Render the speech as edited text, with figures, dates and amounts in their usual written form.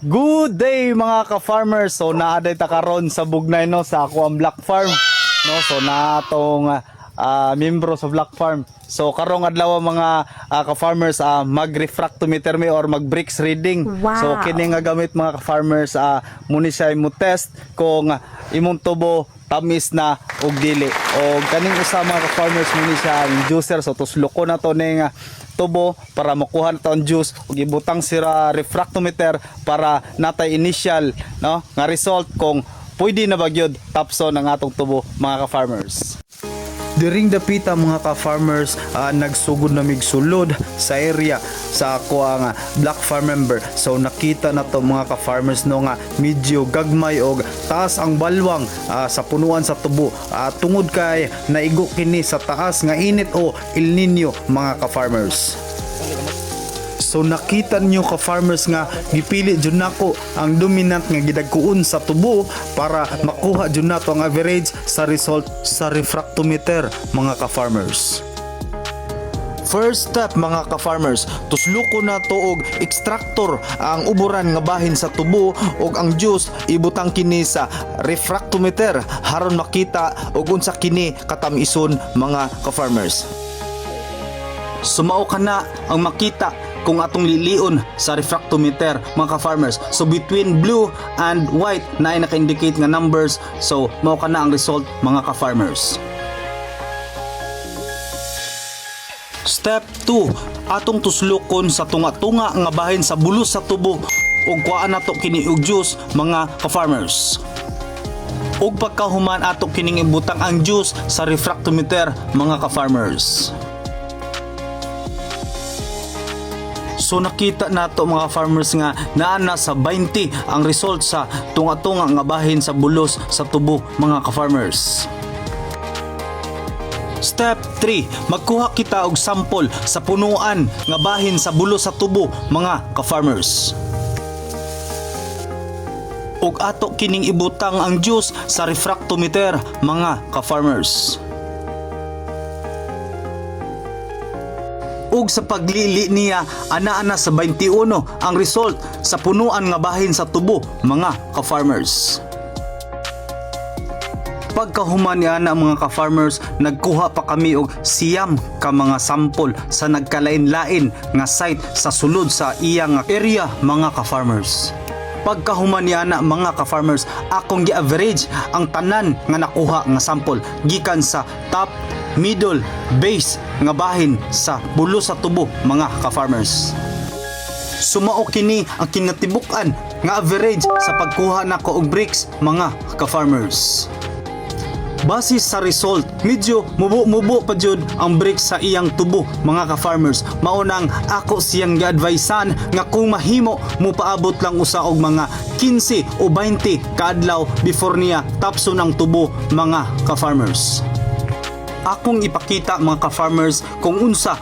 Good day mga ka-farmers. So naaday ta karon sa Bugnay no sa ako ang Black Farm no. So natong membro sa Black Farm. So karong adlaw mga ka-farmers mag-refractometer mi or mag-bricks reading. Wow. So kini nga gamit mga ka-farmers muni siya mo test kung imong tubo tamis na og dili. O kaning usa mga ka-farmers muni siya ang juicer. So tusloko na to ning tubo para makuha na ang juice ug ibutang sira refractometer para natay initial no nga result kung pwede na ba gyud tapson ang atong tubo mga ka-farmers. During dapita mga ka-farmers nagsugod na mig sulod sa area sa ako ang Black Farm member. So nakita na to mga ka-farmers no nga medyo gagmay og taas ang balwang sa punuan sa tubo tungod kay naigo kini sa taas nga init o El Nino mga ka-farmers. So nakita niyo ka-farmers nga gipili jud nako ang dominant nga gidagkuon sa tubo para makuha jud nato ang average sa result sa refractometer mga ka-farmers. First step mga ka-farmers, tusluko na to og extractor ang uburan nga bahin sa tubo ug ang juice ibutang kini sa refractometer haron makita og unsa kini katamison mga ka-farmers. Sumao ka na ang makita kung atong lilion sa refractometer mga ka-farmers. So between blue and white na ay naka-indicate nga numbers. So mao ka na ang result mga ka-farmers. Step 2, atong tuslokon sa tunga-tunga nga bahin sa bulos sa tubo ug kuhaan nato kini og juice mga ka-farmers. Ug pagkahuman ato kining ibutang ang juice sa refractometer mga ka-farmers. So nakita nato mga farmers nga naa na sa 20 ang result sa tunga-tunga nga bahin sa bulos sa tubo mga ka-farmers. Step 3, magkuha kita og sample sa punuan nga bahin sa bulos sa tubo mga ka-farmers. Ug ato kining ibutang ang juice sa refractometer mga ka-farmers. Ug sa paglili niya ana sa 21 ang result sa punuan nga bahin sa tubo mga ka-farmers. Pagkahuman niya na mga ka-farmers, nagkuha pa kami og siyam ka mga sample sa nagkalain-lain nga site sa sulod sa iyang area mga ka-farmers. Pagkahuman niya na mga ka-farmers, akong gi-average ang tanan nga nakuha nga sample gikan sa top, middle, base nga bahin sa bulos sa tubo mga ka-farmers. Sumao kini ang kinatibuk-an nga average sa pagkuha nako og bricks mga ka-farmers. Base sa result, medyo mubo pa jud ang bricks sa iyang tubo mga ka-farmers. Maunang ako siyang gi-advisean nga kung mahimo mo paabot lang usa og mga 15 o 20 kaadlaw before niya tapson ang tubo mga ka-farmers. Akong ipakita mga ka-farmers kung unsa